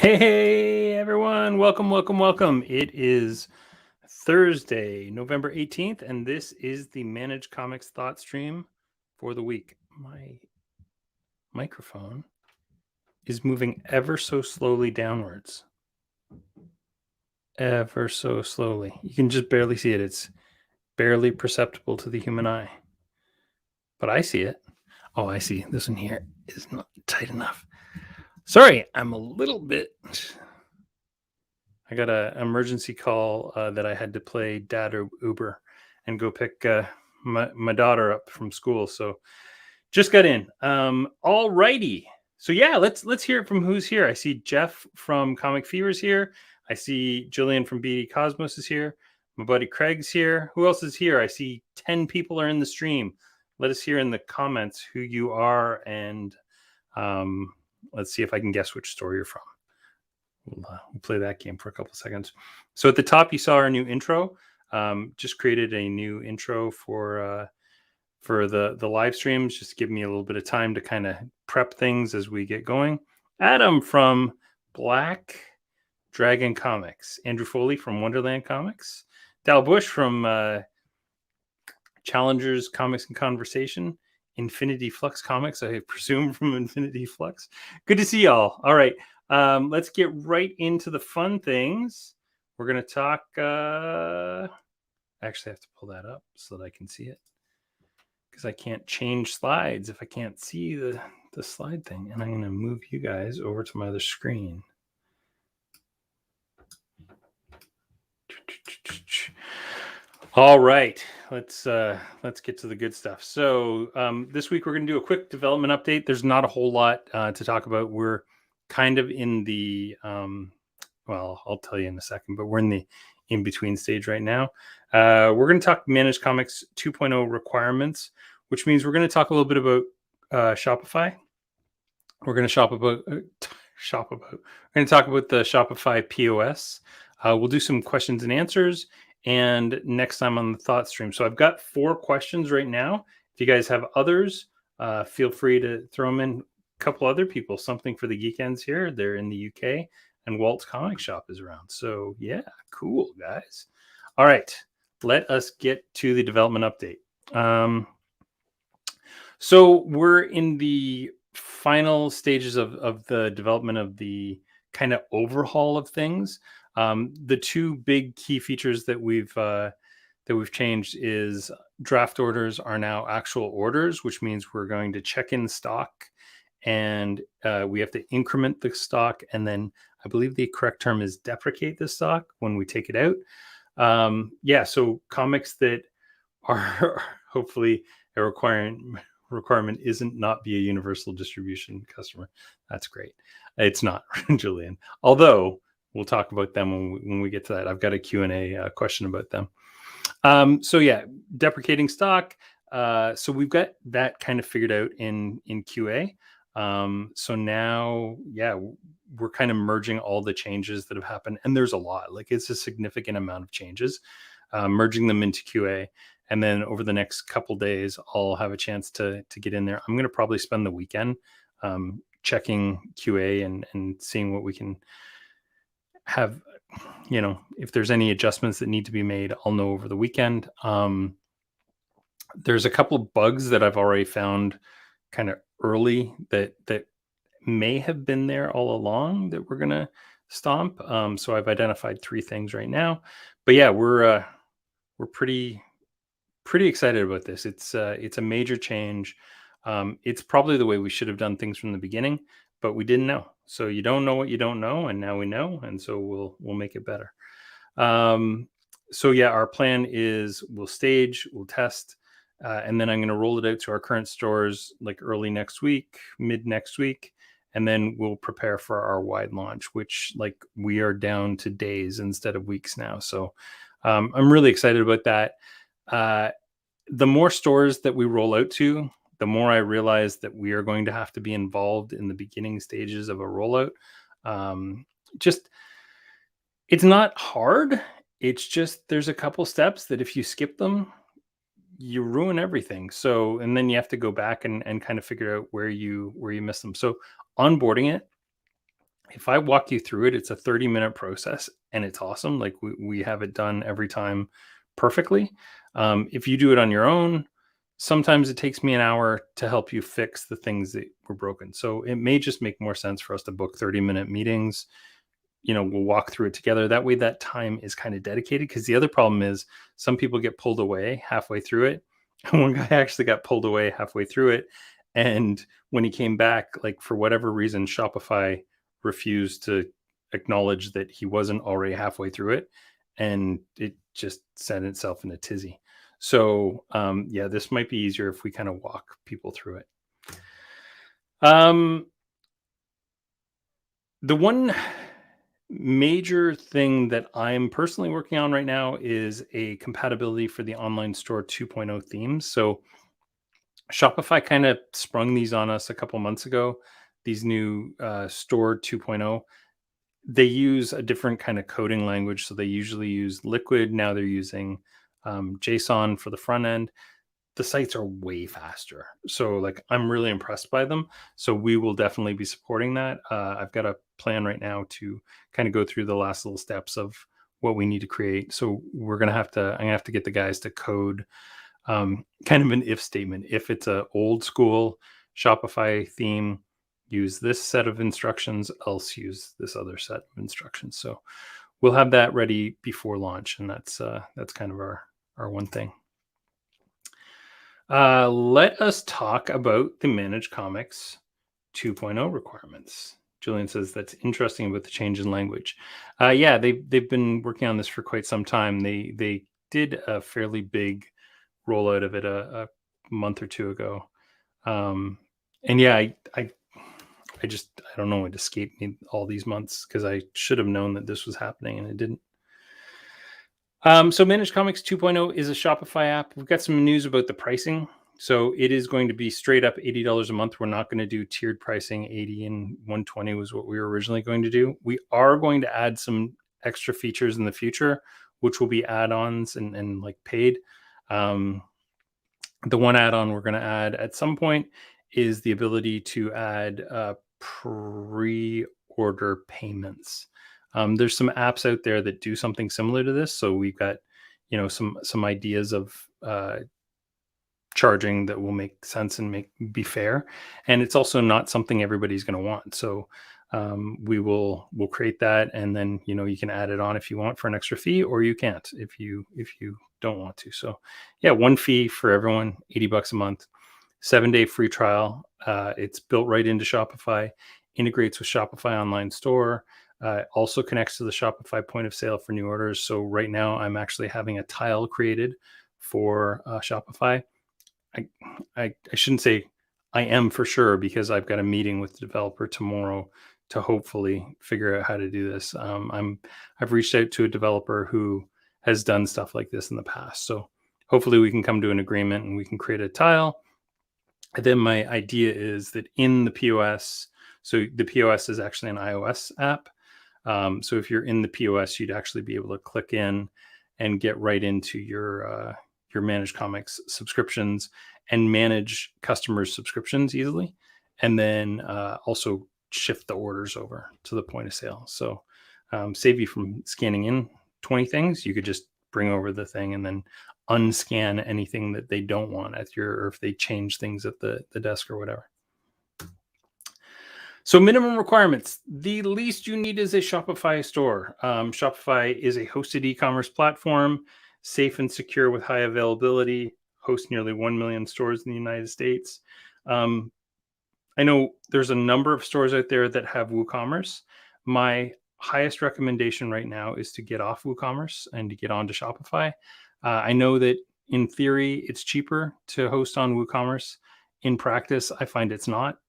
Hey everyone, welcome. It is Thursday, November 18th, and this is the Managed Comics Thought Stream for the week. My microphone is moving ever so slowly downwards. Ever so slowly. You can just barely see it. It's barely perceptible to the human eye. But I see it. Oh, I see. This one here is not tight enough. Sorry, I'm a little bit... I got an emergency call that I had to play dad or Uber and go pick my daughter up from school. So just got in. All righty. So yeah, let's hear it from who's here. I see Jeff from Comic Fever's here. I see Jillian from BD Cosmos is here. My buddy Craig's here. Who else is here? I see 10 people are in the stream. Let us hear in the comments who you are, and let's see if I can guess which store you're from. We'll play that game for a couple seconds. So at the top, you saw our new intro. Just created a new intro for the live streams. Just give me a little bit of time to kind of prep things as we get going. Adam from Black Dragon Comics. Andrew Foley from Wonderland Comics. Dal Bush from Challengers Comics and Conversation. Infinity Flux Comics, I presume from Infinity Flux. Good to see y'all. All right. Let's get right into the fun things. We're going to talk... I actually have to pull that up so that I can see it, because I can't change slides if I can't see the slide thing. And I'm going to move you guys over to my other screen. All right, let's get to the good stuff. So this week we're going to do a quick development update. There's not a whole lot to talk about. We're kind of in the well, I'll tell you in a second, but we're in the in-between stage right now. We're going to talk Managed Comics 2.0 requirements, which means we're going to talk a little bit about Shopify. We're going to talk about the Shopify POS. We'll do some questions and answers, and next time on the Thought Stream. So I've got 4 questions right now. If you guys have others, feel free to throw them in. A couple other people, something for the Geekends here. They're in the UK, and Walt's Comic Shop is around. So yeah, cool, guys. All right, let us get to the development update. So we're in the final stages of the development of the kind of overhaul of things. The 2 big key features that we've changed is draft orders are now actual orders, which means we're going to check in stock, and we have to increment the stock, and then I believe the correct term is deprecate the stock when we take it out. So comics that are hopefully a requirement isn't not be a universal distribution customer. That's great. It's not, Julian. Although we'll talk about them when we get to that. I've got a Q&A question about them. So yeah, deprecating stock. So we've got that kind of figured out in QA. So now, yeah, we're kind of merging all the changes that have happened, and there's a lot. Like, it's a significant amount of changes, merging them into QA. And then over the next couple days, I'll have a chance to get in there. I'm going to probably spend the weekend checking QA and seeing what we can have. You know, if there's any adjustments that need to be made, I'll know over the weekend. There's a couple of bugs that I've already found kind of early that may have been there all along that we're going to stomp. So I've identified 3 things right now. But yeah, we're pretty excited about this. It's a major change. It's probably the way we should have done things from the beginning, but we didn't know. So you don't know what you don't know, and now we know, and so we'll make it better. So yeah, our plan is we'll stage, we'll test, and then I'm going to roll it out to our current stores like early next week, mid next week, and then we'll prepare for our wide launch, which, like, we are down to days instead of weeks now. So I'm really excited about that. The more stores that we roll out to, the more I realize that we are going to have to be involved in the beginning stages of a rollout. It's not hard. It's just there's a couple steps that if you skip them, you ruin everything. So, and then you have to go back and kind of figure out where you miss them. So onboarding it if I walk you through it, it's a 30-minute process and it's awesome. Like we have it done every time perfectly. If you do it on your own, sometimes it takes me an hour to help you fix the things that were broken. So it may just make more sense for us to book 30-minute meetings. We'll walk through it together. That way that time is kind of dedicated, because the other problem is some people get pulled away halfway through it. And one guy actually got pulled away halfway through it. And when he came back, like for whatever reason, Shopify refused to acknowledge that he wasn't already halfway through it. And it just sent itself in a tizzy. So yeah, this might be easier if we kind of walk people through it. The one major thing that I'm personally working on right now is a compatibility for the online store 2.0 themes. So Shopify kind of sprung these on us a couple months ago, these new store 2.0. They use a different kind of coding language. So they usually use Liquid. Now they're using JSON for the front end. The sites are way faster. So like I'm really impressed by them. So we will definitely be supporting that. I've got a plan right now to kind of go through the last little steps of what we need to create. So I'm gonna have to get the guys to code kind of an if statement. If it's a old school Shopify theme, use this set of instructions, else use this other set of instructions. So we'll have that ready before launch, and that's kind of our one thing. Let us talk about the Managed Comics 2.0 requirements. Julian says that's interesting with the change in language. Yeah, they've been working on this for quite some time. They did a fairly big rollout of it a month or two ago. And yeah, I don't know, it escaped me all these months because I should have known that this was happening and it didn't. So Managed Comics 2.0 is a Shopify app. We've got some news about the pricing. So it is going to be straight up $80 a month. We're not going to do tiered pricing. 80 and 120 was what we were originally going to do. We are going to add some extra features in the future, which will be add-ons and like paid. The one add-on we're going to add at some point is the ability to add pre-order payments. There's some apps out there that do something similar to this. So we've got, some ideas of charging that will make sense and be fair. And it's also not something everybody's going to want. So we'll create that, and then you can add it on if you want for an extra fee, or you can't if you don't want to. So yeah, one fee for everyone, $80 a month, 7-day free trial. It's built right into Shopify, integrates with Shopify Online Store, also connects to the Shopify point of sale for new orders. So right now I'm actually having a tile created for Shopify. I shouldn't say I am for sure, because I've got a meeting with the developer tomorrow to hopefully figure out how to do this. I've reached out to a developer who has done stuff like this in the past. So hopefully we can come to an agreement and we can create a tile. And then my idea is that in the POS, so the POS is actually an iOS app. So if you're in the POS, you'd actually be able to click in and get right into your Managed Comics subscriptions and manage customers' subscriptions easily, and then also shift the orders over to the point of sale. So save you from scanning in 20 things. You could just bring over the thing and then unscan anything that they don't want or if they change things at the desk or whatever. So minimum requirements. The least you need is a Shopify store. Shopify is a hosted e-commerce platform, safe and secure with high availability, hosts nearly 1 million stores in the United States. I know there's a number of stores out there that have WooCommerce. My highest recommendation right now is to get off WooCommerce and to get onto Shopify. I know that in theory, it's cheaper to host on WooCommerce. In practice, I find it's not.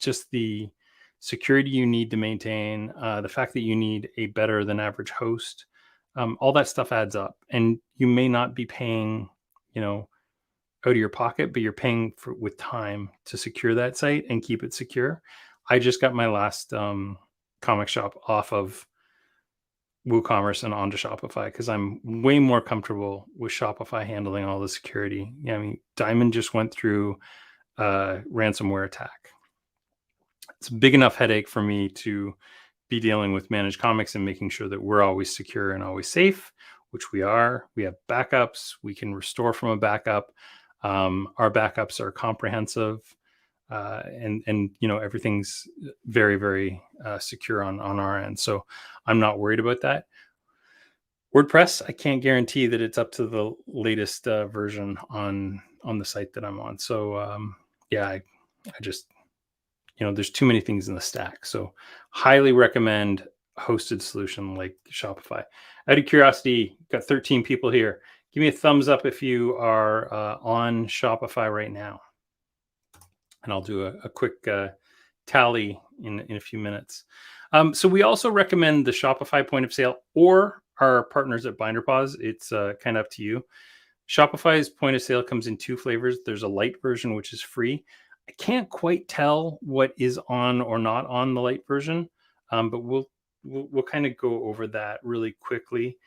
Just the security you need to maintain, the fact that you need a better than average host, all that stuff adds up. And you may not be paying, out of your pocket, but you're paying with time to secure that site and keep it secure. I just got my last comic shop off of WooCommerce and onto Shopify because I'm way more comfortable with Shopify handling all the security. Yeah, I mean, Diamond just went through a ransomware attack. It's a big enough headache for me to be dealing with managed comics and making sure that we're always secure and always safe, which we are. We have backups. We can restore from a backup. Our backups are comprehensive, and everything's very, very secure on our end. So I'm not worried about that. WordPress, I can't guarantee that it's up to the latest version on the site that I'm on. So yeah, I just there's too many things in the stack. So highly recommend a hosted solution like Shopify. Out of curiosity, got 13 people here. Give me a thumbs up if you are on Shopify right now, and I'll do a quick tally in a few minutes. So we also recommend the Shopify point of sale or our partners at BinderPOS. It's kind of up to you. Shopify's point of sale comes in two flavors. There's a light version, which is free. I can't quite tell what is on or not on the light version, but we'll kind of go over that really quickly.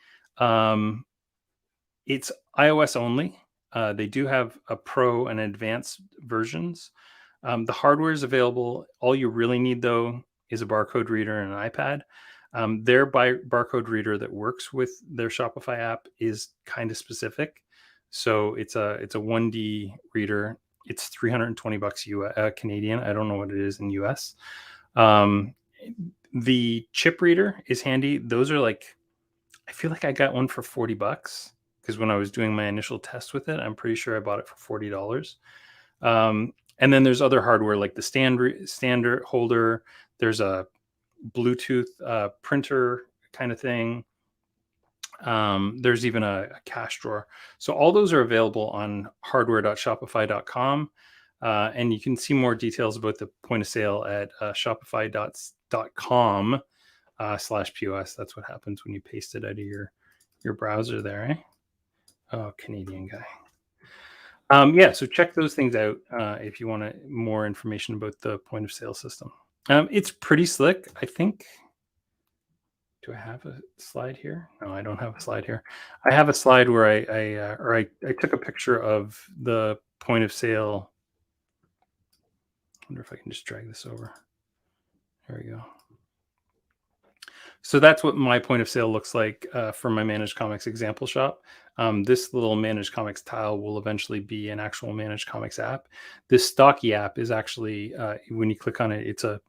It's iOS only. They do have a Pro and advanced versions. The hardware is available. All you really need, though, is a barcode reader and an iPad. Their barcode reader that works with their Shopify app is kind of specific. So it's a 1D reader. It's $320 Canadian. I don't know what it is in US. The chip reader is handy. Those are I feel like I got one for $40 because when I was doing my initial test with it, I'm pretty sure I bought it for $40. And then there's other hardware like the standard holder. There's a Bluetooth printer kind of thing. There's even a cash drawer. So all those are available on hardware.shopify.com. And you can see more details about the point of sale at shopify.com /POS. That's what happens when you paste it out of your browser there, eh? Oh, Canadian guy. Yeah, so check those things out if you want more information about the point of sale system. It's pretty slick, I think. Do I have a slide here? No, I don't have a slide here. I have a slide where I took a picture of the point of sale. I wonder if I can just drag this over. There we go. So that's what my point of sale looks like for my managed comics example shop. This little managed comics tile will eventually be an actual managed comics app. This Stocky app is actually, when you click on it, it's a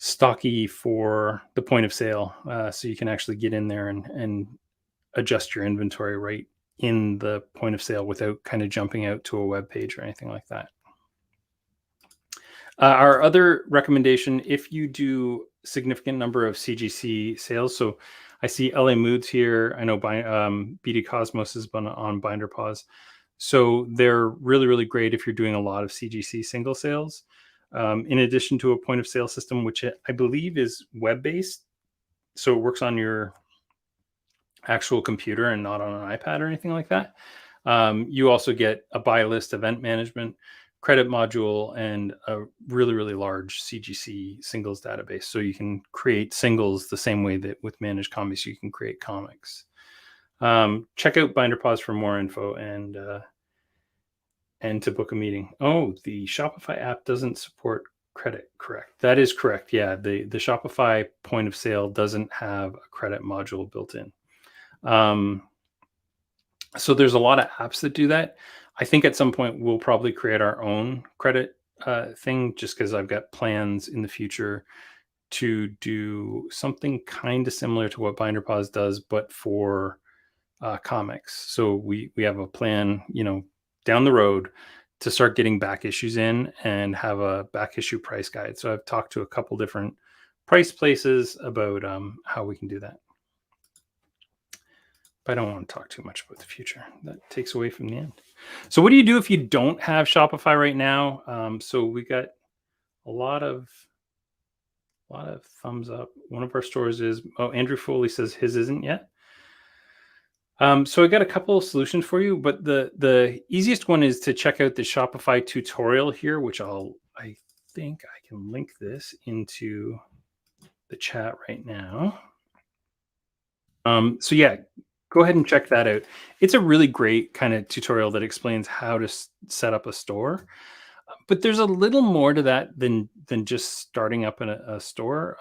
Stocky for the point of sale. So you can actually get in there and adjust your inventory right in the point of sale without kind of jumping out to a web page or anything like that. Our other recommendation, if you do significant number of CGC sales, so I see LA Moods here. I know BD Cosmos is on BinderPOS. So they're really, really great if you're doing a lot of CGC single sales. In addition to a point of sale system, which I believe is web-based. So it works on your actual computer and not on an iPad or anything like that. You also get a buy list, event management, credit module, and a really, really large CGC singles database. So you can create singles the same way that with managed comics, you can create comics. Check out BinderPOS for more info and to book a meeting. Oh, the Shopify app doesn't support credit. Correct. That is correct. Yeah, the Shopify point of sale doesn't have a credit module built in. So there's a lot of apps that do that. I think at some point we'll probably create our own credit thing, just because I've got plans in the future to do something kind of similar to what BinderPOS does, but for comics. So we have a plan, down the road to start getting back issues in and have a back issue price guide. So I've talked to a couple different price places about how we can do that. But I don't want to talk too much about the future. That takes away from the end. So what do you do if you don't have Shopify right now? So we got a lot of thumbs up. One of our stores is, Andrew Foley says his isn't yet. So I got a couple of solutions for you, but the easiest one is to check out the Shopify tutorial here, which I think I can link this into the chat right now. So yeah, go ahead and check that out. It's a really great kind of tutorial that explains how to set up a store. But there's a little more to that than just starting up in a store.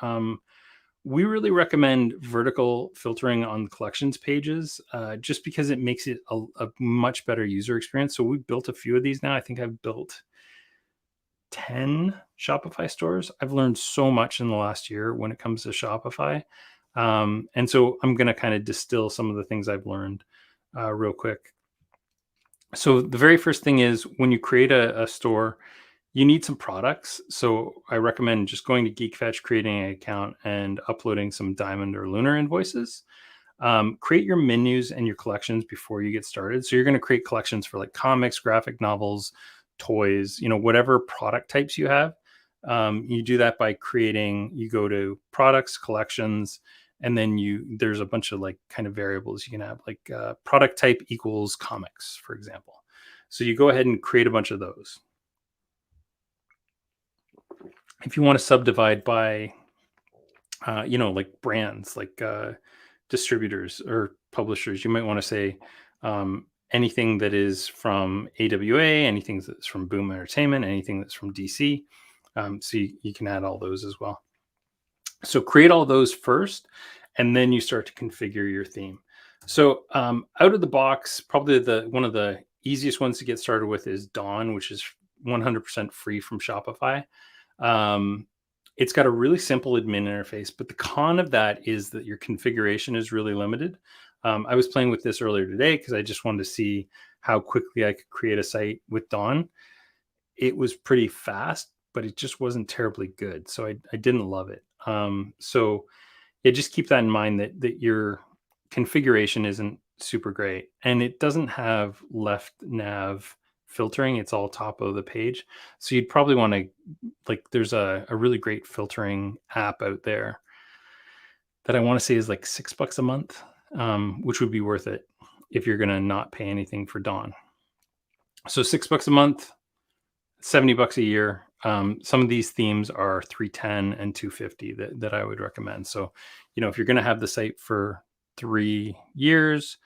We really recommend vertical filtering on collections pages, just because it makes it a much better user experience. So we've built a few of these now. I think I've built 10 Shopify stores. I've learned so much in the last year when it comes to Shopify. And so I'm going to kind of distill some of the things I've learned real quick. So the very first thing is when you create a store, you need some products. So I recommend just going to GeekFetch, creating an account, and uploading some Diamond or Lunar invoices. Create your menus and your collections before you get started. So you're going to create collections for like comics, graphic novels, toys, whatever product types you have. You do that by you go to products, collections, and then there's a bunch of like kind of variables you can have, like product type equals comics, for example. So you go ahead and create a bunch of those. If you want to subdivide by, like brands, like distributors or publishers, you might want to say anything that is from AWA, anything that's from Boom Entertainment, anything that's from DC. So you can add all those as well. So create all those first, and then you start to configure your theme. So out of the box, probably one of the easiest ones to get started with is Dawn, which is 100% free from Shopify. It's got a really simple admin interface, but the con of that is that your configuration is really limited. I was playing with this earlier today because I just wanted to see how quickly I could create a site with Dawn. It was pretty fast, but it just wasn't terribly good. So I didn't love it. So yeah, just keep that in mind that your configuration isn't super great, and it doesn't have left nav filtering. It's all top of the page. So you'd probably want to, like, there's a really great filtering app out there that I want to say is like $6 a month, which would be worth it if you're going to not pay anything for Dawn. So $6 a month, $70 a year. Some of these themes are $310 and $250 that I would recommend. So, if you're going to have the site for 3 years,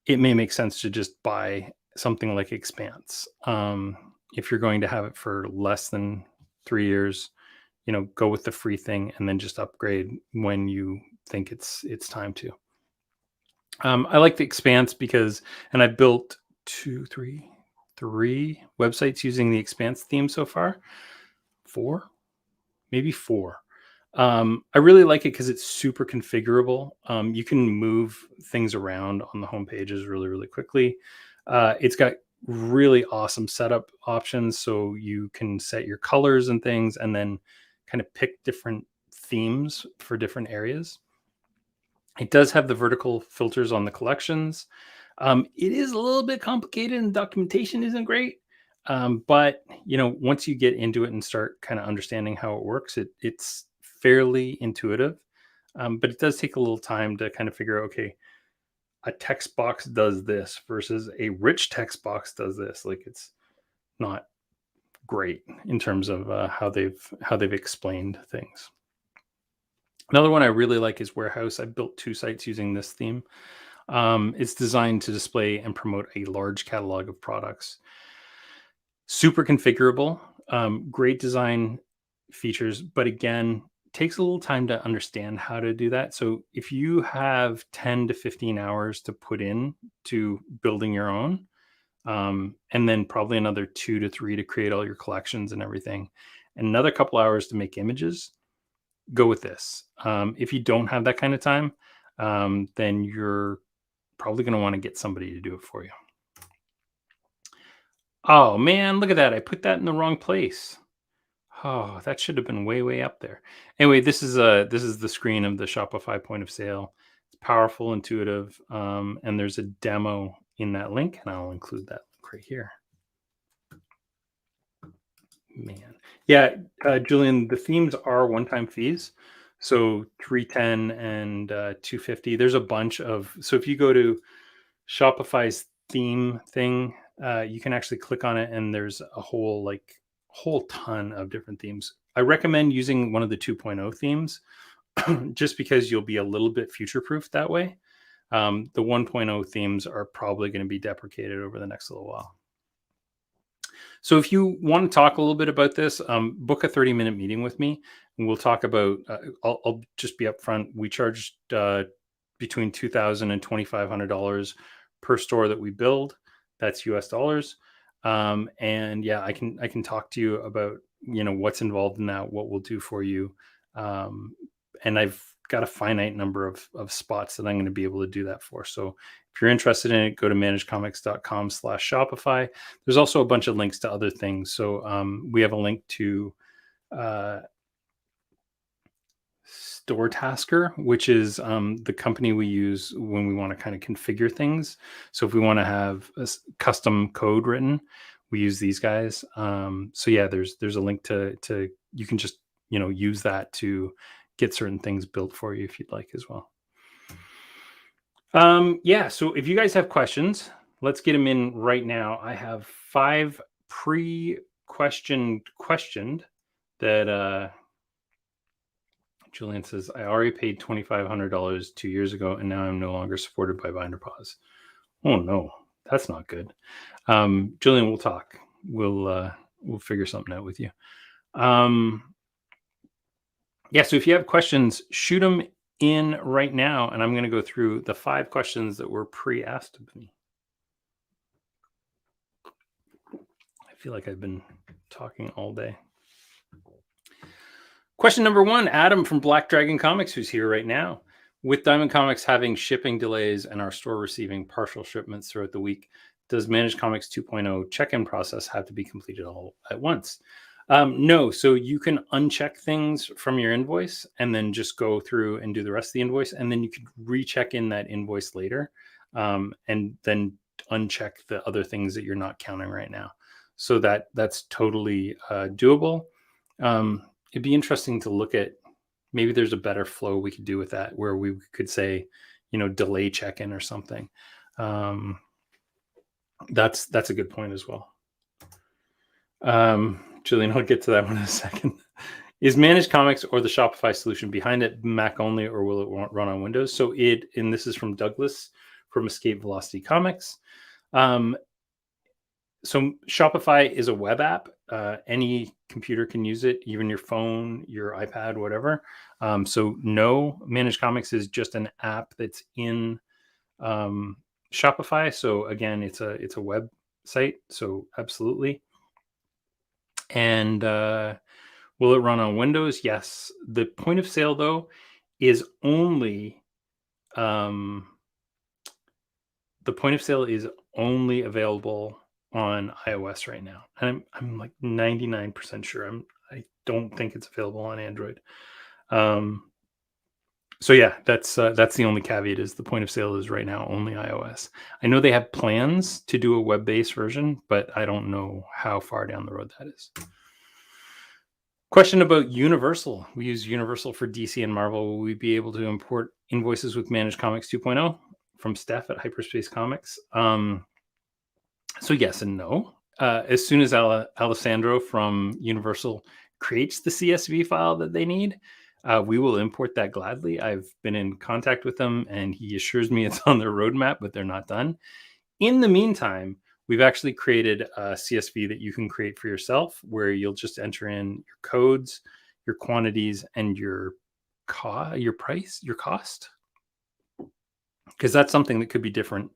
it may make sense to just buy something like Expanse. If you're going to have it for less than 3 years, go with the free thing and then just upgrade when you think it's time to. I like the Expanse because, and I built three websites using the Expanse theme so far. Maybe four. I really like it because it's super configurable. You can move things around on the home pages really, really quickly. It's got really awesome setup options, so you can set your colors and things, and then kind of pick different themes for different areas. It does have the vertical filters on the collections. It is a little bit complicated, and documentation isn't great. But once you get into it and start kind of understanding how it works, it's fairly intuitive. But it does take a little time to kind of figure out, okay, a text box does this versus a rich text box does this. Like, it's not great in terms of how they've explained things. Another one I really like is Warehouse. I built 2 sites using this theme. It's designed to display and promote a large catalog of products. Super configurable, great design features, but again, takes a little time to understand how to do that. So if you have 10 to 15 hours to put in to building your own, and then probably another 2 to 3 to create all your collections and everything, and another couple hours to make images, go with this. If you don't have that kind of time, then you're probably going to want to get somebody to do it for you. Oh man, look at that. I put that in the wrong place. Oh, that should have been way, way up there. Anyway, this is the screen of the Shopify point of sale. It's powerful, intuitive, and there's a demo in that link, and I'll include that link right here. Man, yeah, Julian, the themes are one-time fees, so $310 and $250. There's a bunch of, so if you go to Shopify's theme thing, you can actually click on it, and there's a whole ton of different themes. I recommend using one of the 2.0 themes just because you'll be a little bit future-proof that way. The 1.0 themes are probably going to be deprecated over the next little while. So if you want to talk a little bit about this, book a 30-minute meeting with me, and we'll talk about. I'll just be upfront. We charge between $2,000 and $2,500 per store that we build. That's US dollars. And yeah, I can talk to you about what's involved in that, what we'll do for you, and I've got a finite number of spots that I'm going to be able to do that for. So if you're interested in it, go to managecomics.com/Shopify. There's also a bunch of links to other things. So we have a link to uh, Store Tasker, which is the company we use when we want to kind of configure things. So if we want to have a custom code written, we use these guys. So yeah, there's a link to you can just use that to get certain things built for you if you'd like as well. Yeah, so if you guys have questions, let's get them in right now. I have 5 questioned that Julian says, I already paid $2,500 2 years ago, and now I'm no longer supported by BinderPOS. Oh no, that's not good. Julian, we'll talk. We'll figure something out with you. Yeah, so if you have questions, shoot them in right now, and I'm going to go through the 5 questions that were pre-asked of me. I feel like I've been talking all day. Question number 1, Adam from Black Dragon Comics, who's here right now. With Diamond Comics having shipping delays and our store receiving partial shipments throughout the week, does Managed Comics 2.0 check-in process have to be completed all at once? No, so you can uncheck things from your invoice and then just go through and do the rest of the invoice, and then you can recheck in that invoice later, and then uncheck the other things that you're not counting right now. So that's totally doable. It'd be interesting to look at. Maybe there's a better flow we could do with that, where we could say, delay check-in or something. That's a good point as well. Julian, I'll get to that one in a second. Is Managed Comics or the Shopify solution behind it Mac only, or will it run on Windows? So and this is from Douglas from Escape Velocity Comics. So Shopify is a web app. Any computer can use it, even your phone, your iPad, whatever. So no, Managed Comics is just an app that's in Shopify. So again, it's a website. So absolutely. And will it run on Windows? Yes. The point of sale, though, is only available on iOS right now. And I'm like 99% sure. I don't think it's available on Android. So yeah, that's the only caveat, is the point of sale is right now only iOS. I know they have plans to do a web-based version, but I don't know how far down the road that is. Question about Universal. We use Universal for DC and Marvel. Will we be able to import invoices with Managed Comics 2.0? From Steph at Hyperspace Comics. So yes and no. As soon as Alessandro from Universal creates the CSV file that they need, we will import that gladly. I've been in contact with them, and he assures me it's on their roadmap, but they're not done. In the meantime, we've actually created a CSV that you can create for yourself, where you'll just enter in your codes, your quantities, and your price, your cost, because that's something that could be different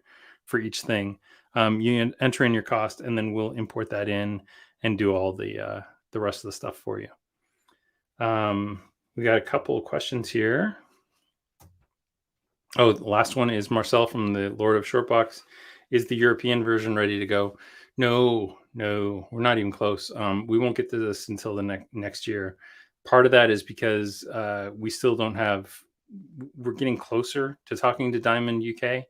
for each thing. You enter in your cost, and then we'll import that in and do all the rest of the stuff for you. We got a couple of questions here. Oh, the last one is Marcel from the Lord of Shortbox. Is the European version ready to go? No, we're not even close. We won't get to this until the next year. Part of that is because we still don't have. We're getting closer to talking to Diamond UK,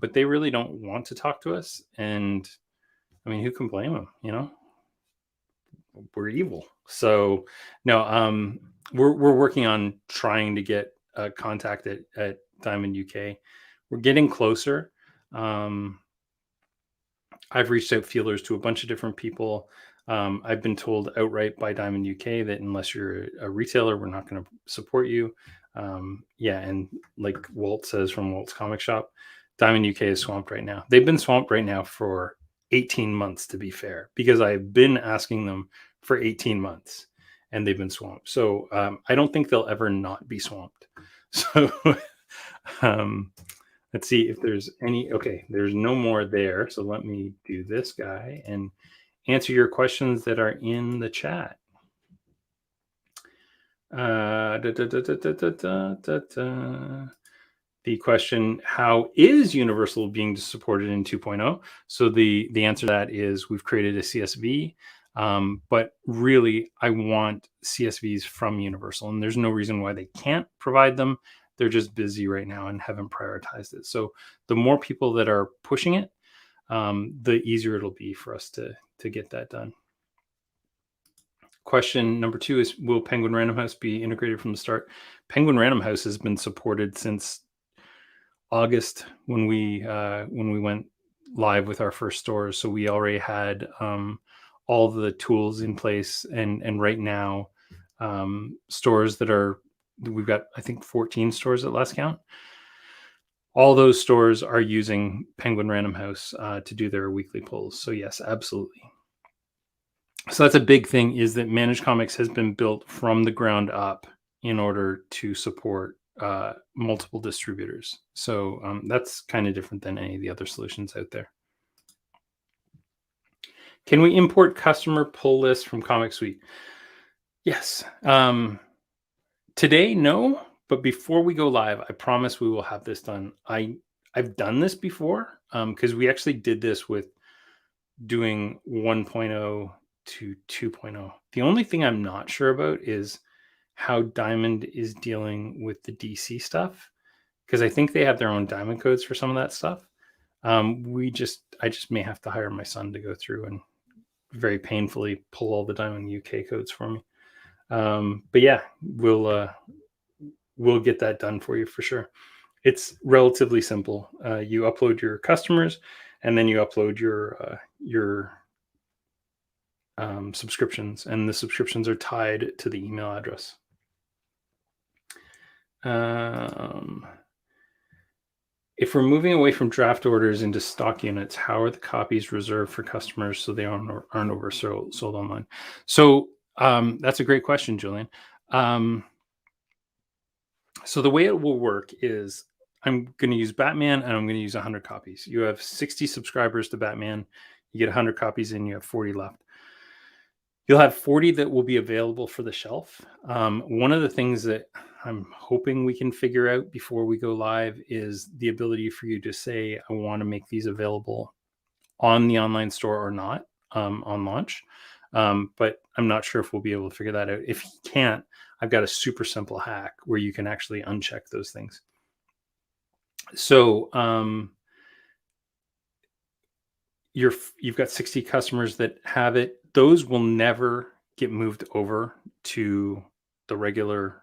but they really don't want to talk to us. And I mean, who can blame them? We're evil. So no, we're working on trying to get a contact at Diamond UK. We're getting closer. I've reached out feelers to a bunch of different people. I've been told outright by Diamond UK that unless you're a retailer, we're not going to support you. Yeah, and like Walt says from Walt's Comic Shop, Diamond UK is swamped right now. They've been swamped right now for 18 months, to be fair, because I've been asking them for 18 months and they've been swamped. So I don't think they'll ever not be swamped. So um, let's see if there's any. Okay, there's no more there. So let me do this guy and answer your questions that are in the chat. The question, how is Universal being supported in 2.0? So the answer to that is we've created a CSV, but really I want CSVs from Universal, and there's no reason why they can't provide them. They're just busy right now and haven't prioritized it. So the more people that are pushing it, the easier it'll be for us to get that done. Question number 2 is, will Penguin Random House be integrated from the start? Penguin Random House has been supported since August when we went live with our first stores. So we already had all the tools in place, and right now stores we've got, I think, 14 stores at last count. All those stores are using Penguin Random House to do their weekly pulls. So yes, absolutely. So that's a big thing, is that Managed Comics has been built from the ground up in order to support multiple distributors. So that's kind of different than any of the other solutions out there. Can we import customer pull lists from Comic Suite? Yes. Today, no. But before we go live, I promise we will have this done. I've done this before because we actually did this with doing 1.0 to 2.0. The only thing I'm not sure about is how Diamond is dealing with the DC stuff, because I think they have their own Diamond codes for some of that stuff. I just may have to hire my son to go through and very painfully pull all the Diamond UK codes for me. But yeah, we'll get that done for you for sure. It's relatively simple. You upload your customers, and then you upload your subscriptions, and the subscriptions are tied to the email address. If we're moving away from draft orders into stock units, how are the copies reserved for customers so they aren't oversold online? So that's a great question, Julian. So the way it will work is, I'm going to use Batman and I'm going to use 100 copies. You have 60 subscribers to Batman. You get 100 copies in, you have 40 left. You'll have 40 that will be available for the shelf. One of the things that I'm hoping we can figure out before we go live is the ability for you to say, I want to make these available on the online store or not on launch. But I'm not sure if we'll be able to figure that out. If you can't, I've got a super simple hack where you can actually uncheck those things. So you've got 60 customers that have it. Those will never get moved over to the regular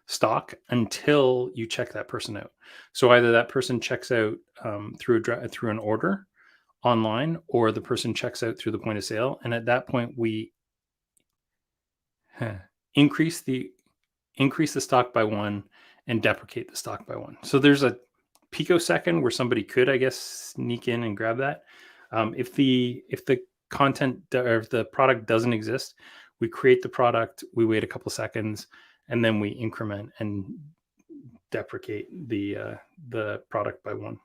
stock until you check that person out. So either that person checks out through an order online, or the person checks out through the point of sale. And at that point, we increase the stock by 1 and deprecate the stock by 1. So there's a picosecond where somebody could, I guess, sneak in and grab that. If the content or if the product doesn't exist, we create the product, we wait a couple seconds, and then we increment and deprecate the product by 1.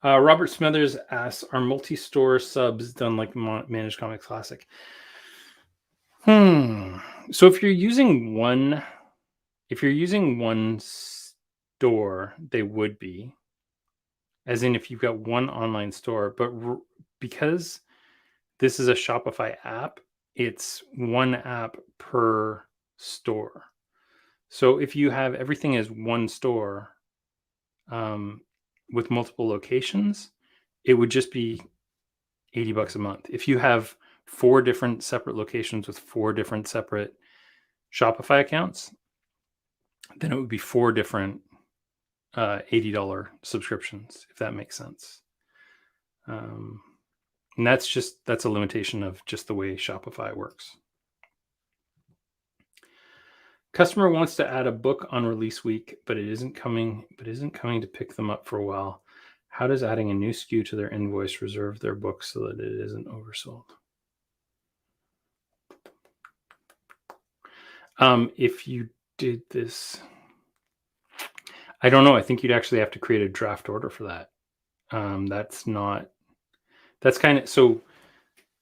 Robert Smithers asks, are multi-store subs done like Managed Comics Classic? So if you're using one store, they would be, as in if you've got one online store. But because this is a Shopify app, it's one app per store. So if you have everything as one store with multiple locations, it would just be $80 a month. If you have 4 different separate locations with 4 different separate Shopify accounts, then it would be 4 different $80 subscriptions, if that makes sense. And that's a limitation of just the way Shopify works. Customer wants to add a book on release week, but it isn't coming to pick them up for a while. How does adding a new SKU to their invoice reserve their book so that it isn't oversold? If you did this, I don't know. I think you'd actually have to create a draft order for that. That's kind of, so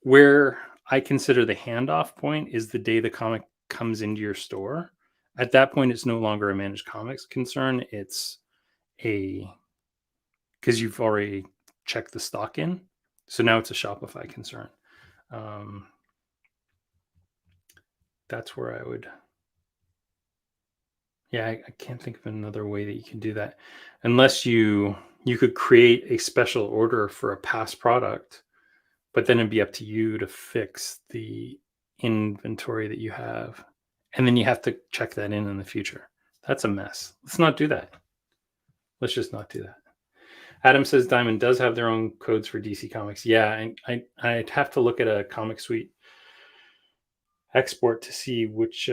where I consider the handoff point is the day the comic comes into your store. At that point, it's no longer a managed comics concern. It's because you've already checked the stock in. So now it's a Shopify concern. That's where I would. Yeah, I can't think of another way that you can do that, unless you could create a special order for a past product, but then it'd be up to you to fix the inventory that you have, and then you have to check that in the future. That's a mess. Let's not do that. Let's just not do that. Adam says Diamond does have their own codes for DC Comics. Yeah, I'd have to look at a Comic Suite export to see which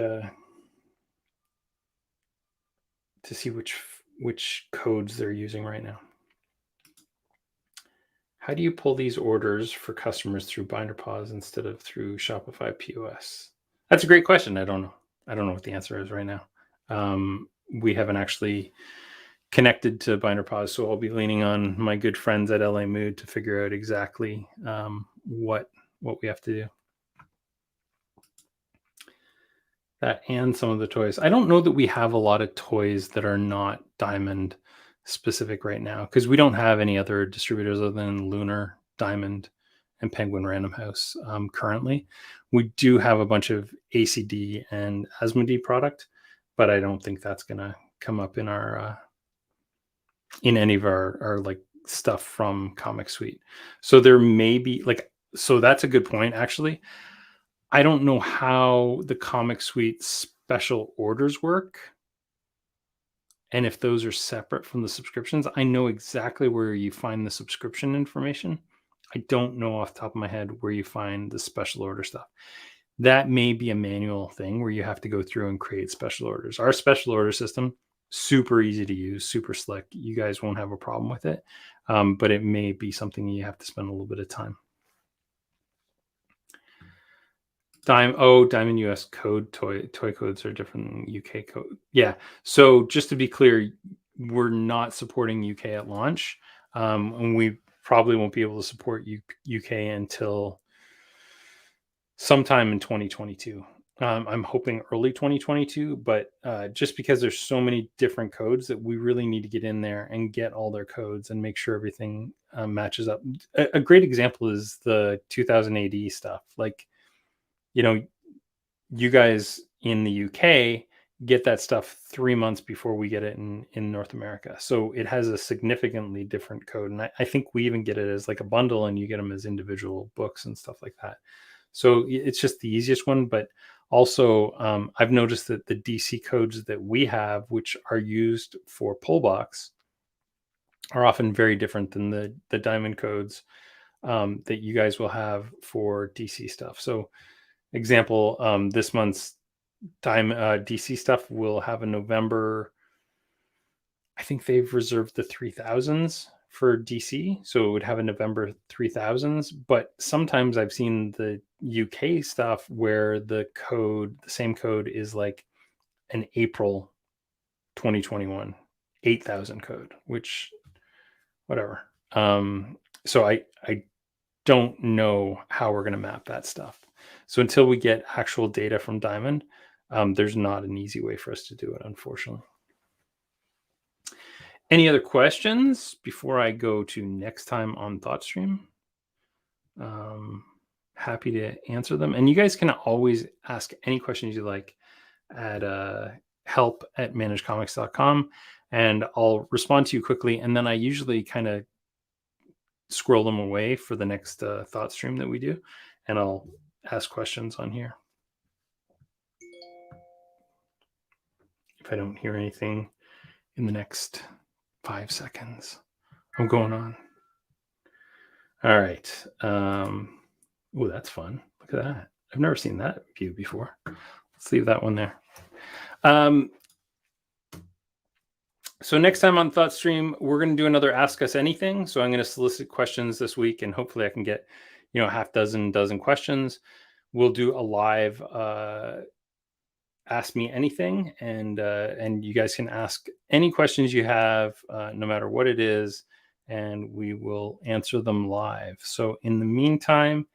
codes they're using right now. How do you pull these orders for customers through BinderPOS instead of through Shopify POS? That's a great question. I don't know. I don't know what the answer is right now. We haven't actually connected to BinderPOS, so I'll be leaning on my good friends at LA Mood to figure out exactly what we have to do. That and some of the toys. I don't know that we have a lot of toys that are not Diamond specific right now, because we don't have any other distributors other than Lunar, Diamond, and Penguin Random House currently. We do have a bunch of ACD and Asmodee product, but I don't think that's going to come up in our in any of our like stuff from Comic Suite. So there may be so that's a good point, actually. I don't know how the Comic Suite special orders work, and if those are separate from the subscriptions. I know exactly where you find the subscription information. I don't know off the top of my head where you find the special order stuff. That may be a manual thing where you have to go through and create special orders. Our special order system, super easy to use, super slick. You guys won't have a problem with it, but it may be something you have to spend a little bit of time. Diamond US code toy codes are different than UK code. Yeah. So just to be clear, we're not supporting UK at launch, and we probably won't be able to support UK until sometime in 2022. I'm hoping early 2022, but just because there's so many different codes that we really need to get in there and get all their codes and make sure everything matches up. A great example is the 2000 AD stuff. Like, you guys in the UK get that stuff 3 months before we get it in North America. So it has a significantly different code. And I think we even get it as like a bundle, and you get them as individual books and stuff like that. So it's just the easiest one. But also, I've noticed that the DC codes that we have, which are used for Pullbox, are often very different than the Diamond codes that you guys will have for DC stuff. So example, this month's DC stuff will have a November. I think they've reserved the 3000s for DC, so it would have a November 3000s. But sometimes I've seen the UK stuff where the same code is like an April 2021 8000 code, which whatever. So I don't know how we're going to map that stuff. So until we get actual data from Diamond, there's not an easy way for us to do it, unfortunately. Any other questions before I go to next time on ThoughtStream? Happy to answer them. And you guys can always ask any questions you like at help@managedcomics.com, and I'll respond to you quickly. And then I usually kind of scroll them away for the next ThoughtStream that we do, and I'll ask questions on here. If I don't hear anything in the next 5 seconds, I'm going on. All right. Oh, that's fun. Look at that. I've never seen that view before. Let's leave that one there. So next time on ThoughtStream, we're going to do another Ask Us Anything. So I'm going to solicit questions this week, and hopefully I can get, a half dozen questions. We'll do a live Ask Me Anything, and you guys can ask any questions you have, no matter what it is, and we will answer them live. So in the meantime,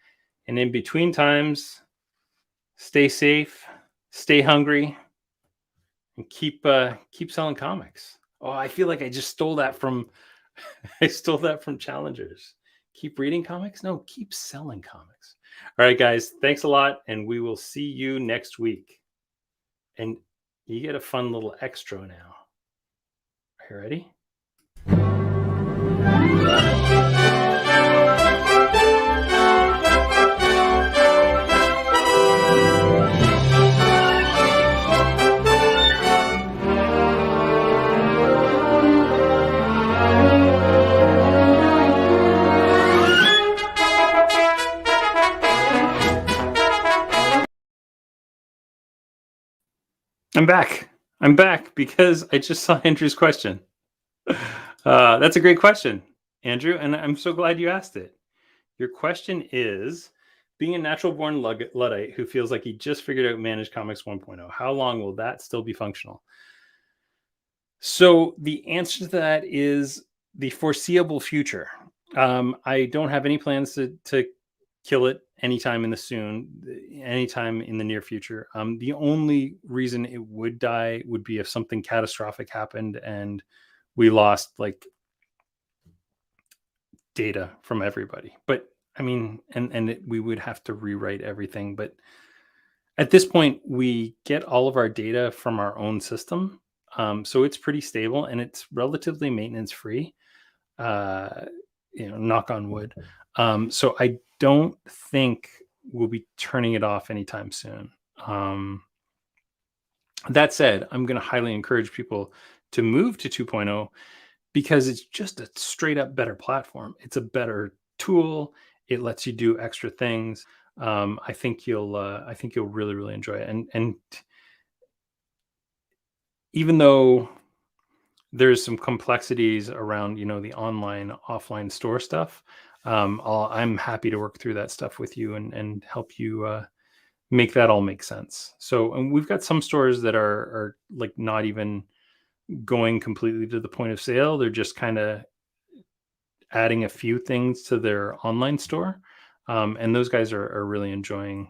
and in between times, stay safe, stay hungry, and keep selling comics. Oh, I feel like I just stole that from I stole that from Challengers. Keep reading comics? No, keep selling comics. All right, guys, thanks a lot, and we will see you next week. And you get a fun little extra now. Are you ready? I'm back. I'm back because I just saw Andrew's question. That's a great question, Andrew, and I'm so glad you asked it. Your question is, being a natural born Luddite who feels like he just figured out Managed Comics 1.0, how long will that still be functional? So the answer to that is the foreseeable future. I don't have any plans to kill it anytime in the near future. The only reason it would die would be if something catastrophic happened and we lost like data from everybody. But I mean, we would have to rewrite everything. But at this point, we get all of our data from our own system, so it's pretty stable and it's relatively maintenance free. Uh, knock on wood. So I don't think we'll be turning it off anytime soon. That said, I'm going to highly encourage people to move to 2.0 because it's just a straight up better platform. It's a better tool. It lets you do extra things. I think you'll really really enjoy it. And even though there's some complexities around the online offline store stuff, I'm happy to work through that stuff with you and help you make that all make sense. So, and we've got some stores that are like not even going completely to the point of sale. They're just kind of adding a few things to their online store. And those guys are really enjoying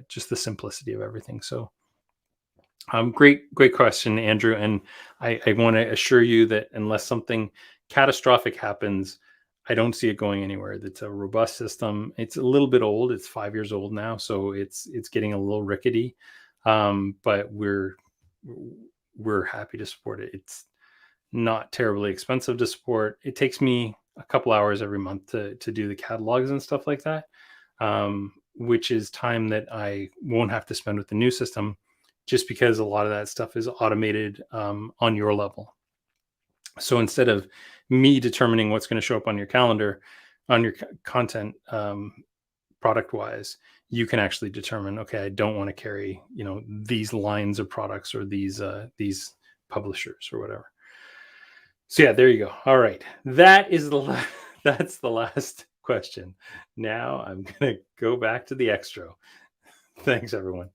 just the simplicity of everything. So great question, Andrew. And I want to assure you that unless something catastrophic happens, I don't see it going anywhere. It's a robust system. It's a little bit old. It's 5 years old now, so it's getting a little rickety. But we're happy to support it. It's not terribly expensive to support. It takes me a couple hours every month to do the catalogs and stuff like that, which is time that I won't have to spend with the new system, just because a lot of that stuff is automated on your level. So instead of me determining what's going to show up on your calendar, on your content, product wise, you can actually determine, okay, I don't want to carry, these lines of products or these publishers or whatever. So yeah, there you go. All right. That's the last question. Now I'm going to go back to the extra. Thanks everyone.